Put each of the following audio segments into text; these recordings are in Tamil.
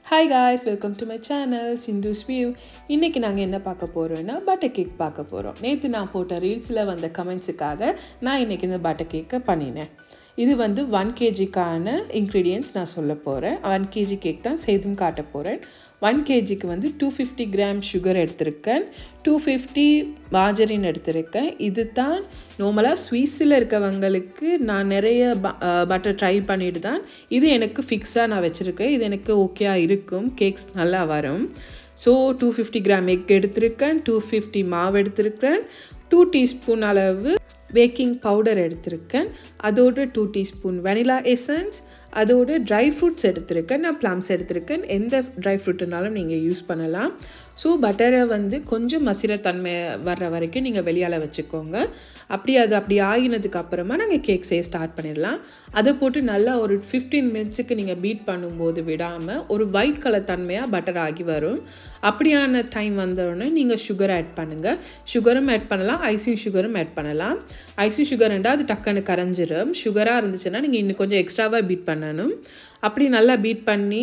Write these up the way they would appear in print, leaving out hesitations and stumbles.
Hi guys, welcome to my channel Sindhu's view. இன்றைக்கி நாங்கள் என்ன பார்க்க போகிறோன்னா பட்டர் கேக் பார்க்க போகிறோம். நேற்று நான் போட்ட ரீல்ஸில் வந்த கமெண்ட்ஸுக்காக நான் இன்றைக்கி இந்த பட்டர் கேக்கை பண்ணினேன். இது வந்து 1 kgக்கான இன்க்ரீடியன்ட்ஸ் நான் சொல்ல போகிறேன். 1 kg கேக் தான் செய்தும் காட்ட போகிறேன். 1 kgக்கு வந்து 250 கிராம் சுகர் எடுத்திருக்கேன், 250 மார்ஜரின் எடுத்திருக்கேன். இது தான் நார்மலாக ஸ்வீஸில் இருக்கவங்களுக்கு நான் நிறைய பட்டர் ட்ரை பண்ணிட்டு தான் இது எனக்கு ஃபிக்ஸாக நான் வச்சுருக்கேன். இது எனக்கு ஓகேயாக இருக்கும், கேக்ஸ் நல்லா வரும். ஸோ 250 கிராம் எக் எடுத்திருக்கேன், 250 மாவு எடுத்திருக்கேன், 2 டீஸ்பூன் அளவு பேக்கிங் பவுடர் எடுத்திருக்கேன், அதோடு 2 டீஸ்பூன் வெனிலா எசன்ஸ், அதோடு ட்ரை ஃப்ரூட்ஸ் எடுத்திருக்கேன். நான் ப்ளம்ஸ் எடுத்திருக்கேன். எந்த ட்ரை ஃப்ரூட்டுனாலும் நீங்கள் யூஸ் பண்ணலாம். ஸோ பட்டரை வந்து கொஞ்சம் மசிரத்தன்மை வர்ற வரைக்கும் நீங்கள் வெளியால் வச்சுக்கோங்க. அப்படி ஆகினதுக்கு அப்புறமா நாங்கள் கேக் செய்ய ஸ்டார்ட் பண்ணிடலாம். அதை போட்டு நல்லா ஒரு 15 மினிட்ஸுக்கு நீங்கள் பீட் பண்ணும்போது விடாமல் ஒரு ஒயிட் கலர் தன்மையாக பட்டர் ஆகி வரும். அப்படியான டைம் வந்தோடனே நீங்கள் சுகர் ஆட் பண்ணுங்கள். சுகரும் ஆட் பண்ணலாம், ஐசிங் சுகரும் ஆட் பண்ணலாம். ஐசிங் சுகர் இருந்தால் அது டக்குன்னு கரைஞ்சிடும். சுகராக இருந்துச்சுன்னா நீங்கள் இன்னும் கொஞ்சம் எக்ஸ்ட்ராவாக பீட் பண்ணணும். அப்படி நல்லா பீட் பண்ணி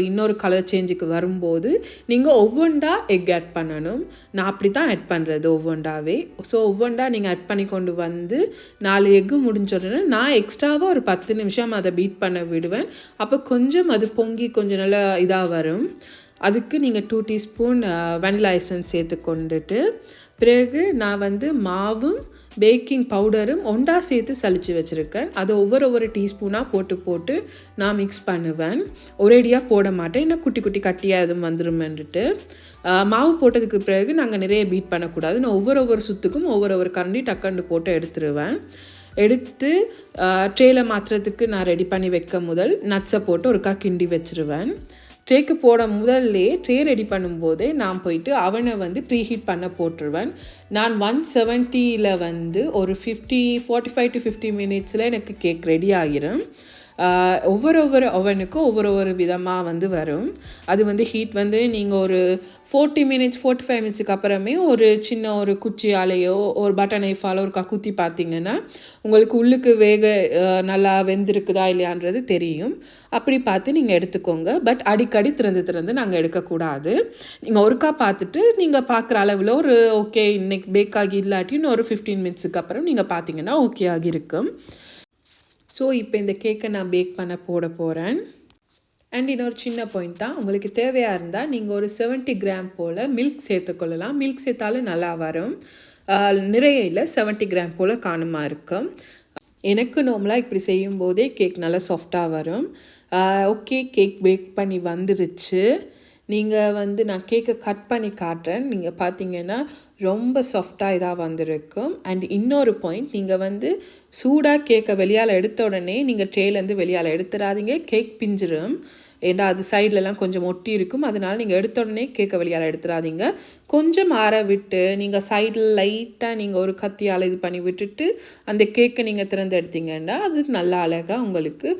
இன்னொரு கலர் சேஞ்சுக்கு வரும்போது நீங்கள் ஒவ்வொன்றா எக் ஆட் பண்ணணும். நான் அப்படி தான் ஆட் பண்ணுறது ஒவ்வொன்றாவே. ஸோ ஒவ்வொன்றா நீங்கள் ஆட் பண்ணி கொண்டு வந்து 4 எக்கு முடிஞ்சோடனே நான் எக்ஸ்ட்ராவாக ஒரு 10 நிமிஷம் அதை பீட் பண்ண விடுவேன். அப்போ கொஞ்சம் அது பொங்கி கொஞ்சம் நல்லா இதாக வரும். அதுக்கு நீங்கள் 2 டீஸ்பூன் வெனிலா எசன்ஸ் சேர்த்து கொண்டுட்டு பிறகு நான் வந்து மாவும் பேக்கிங் பவுடரும் ஒன்றா சேர்த்து சலிச்சு வச்சுருக்கேன். அதை ஒவ்வொரு டீஸ்பூனாக போட்டு நான் மிக்ஸ் பண்ணுவேன். ஒரேடியாக போட மாட்டேன், இன்னும் குட்டி குட்டி கட்டியாக எதுவும் வந்துருமென்ட்டு. மாவு போட்டதுக்கு பிறகு நாங்கள் நிறைய பீட் பண்ணக்கூடாது. நான் ஒவ்வொரு சுற்றுக்கும் ஒவ்வொரு கரண்டி டக்கண்டு போட்டு எடுத்துருவேன். எடுத்து ட்ரேயில் மாற்றுறதுக்கு நான் ரெடி பண்ணி வைக்க முதல் நட்ஸை போட்டு ஒருக்கா கிண்டி வச்சுருவேன். ட்ரேக்கு போட முதல்லே ட்ரே ரெடி பண்ணும்போதே நான் போயிட்டு அவனை வந்து ப்ரீஹீட் பண்ண போட்டுருவேன். நான் 170 வந்து ஒரு 45 to 50 மினிட்ஸில் எனக்கு கேக் ரெடி ஆகிரும். ஒவ்வொரு அவனுக்கும் ஒவ்வொரு விதமாக வந்து வரும். அது வந்து ஹீட் வந்து நீங்கள் ஒரு 45 மினிட்ஸுக்கு அப்புறமே ஒரு சின்ன ஒரு குச்சியாலேயோ ஒரு பட்டர் நைஃபாலோ ஒரு குத்தி பார்த்தீங்கன்னா உங்களுக்கு உள்ளுக்கு நல்லா வெந்திருக்குதா இல்லையான்றது தெரியும். அப்படி பார்த்து நீங்கள் எடுத்துக்கோங்க. பட் அடிக்கடி திறந்து நாங்கள் எடுக்கக்கூடாது. நீங்கள் ஒருக்கா பார்த்துட்டு நீங்கள் பார்க்குற அளவில் ஒரு ஓகே இன்னைக்கு பேக் ஆகி இல்லாட்டின்னு ஒரு 15 மினிட்ஸுக்கு அப்புறம் நீங்கள் பார்த்தீங்கன்னா ஓகே ஆகியிருக்கும். ஸோ இப்போ இந்த கேக்கை நான் பேக் பண்ண போட போகிறேன். அண்ட் இன்னொரு சின்ன பாயிண்ட் தான், உங்களுக்கு தேவையாக இருந்தால் நீங்கள் ஒரு 70 கிராம் போல் மில்க் சேர்த்துக்கொள்ளலாம். மில்க் சேர்த்தாலும் நல்லா வரும். நிறைய இல்லை, 70 கிராம் போல் காணுமா இருக்கும். எனக்கு நார்மலாக இப்படி செய்யும்போதே கேக் நல்லா சாஃப்டாக வரும். ஓகே, கேக் பேக் பண்ணி வந்துருச்சு. நீங்கள் வந்து நான் கேக்கை கட் பண்ணி காட்டுறேன். நீங்கள் பார்த்தீங்கன்னா ரொம்ப சாஃப்டாக இதாக வந்திருக்கும். அண்ட் இன்னொரு பாயிண்ட், நீங்கள் வந்து சூடாக கேக்கை வெளியால் எடுத்த உடனே நீங்கள் ட்ரேலேருந்து வெளியால் எடுத்துடாதீங்க, கேக் பிஞ்சிரும். ஏன்னா அது சைட்லலாம் கொஞ்சம் ஒட்டி இருக்கும். அதனால் நீங்கள் எடுத்த உடனே கேக்கை வெளியால் எடுத்துடாதீங்க. கொஞ்சம் ஆற விட்டு நீங்கள் சைடில் லைட்டாக நீங்கள் ஒரு கத்தியால் இது பண்ணி விட்டுட்டு அந்த கேக்கை நீங்கள் திறந்து எடுத்தீங்கன்னா அது நல்லா அழகாக உங்களுக்கு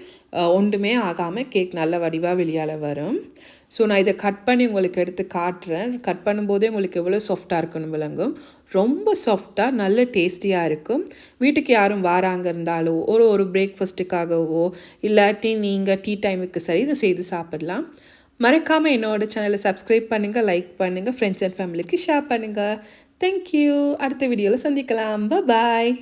ஒன்றுமே ஆகாமல் கேக் நல்ல வடிவாக வெளியால் வரும். ஸோ நான் இதை கட் பண்ணி உங்களுக்கு எடுத்து காட்டுறேன். கட் பண்ணும்போதே உங்களுக்கு எவ்வளோ சாஃப்டாக இருக்குன்னு விளங்கும். ரொம்ப சாஃப்டாக நல்ல டேஸ்டியாக இருக்கும். வீட்டுக்கு யாரும் வாராங்க இருந்தாலோ ஒரு பிரேக்ஃபாஸ்ட்டுக்காகவோ இல்லாட்டி நீங்கள் டீ டைமுக்கு சரி இதை செய்து சாப்பிடலாம். மறக்காமல் என்னோடய சேனலை சப்ஸ்கிரைப் பண்ணுங்கள், லைக் பண்ணுங்கள், ஃப்ரெண்ட்ஸ் அண்ட் ஃபேமிலிக்கு ஷேர் பண்ணுங்கள். தேங்க்யூ. அடுத்த வீடியோவில் சந்திக்கலாம். பாய்.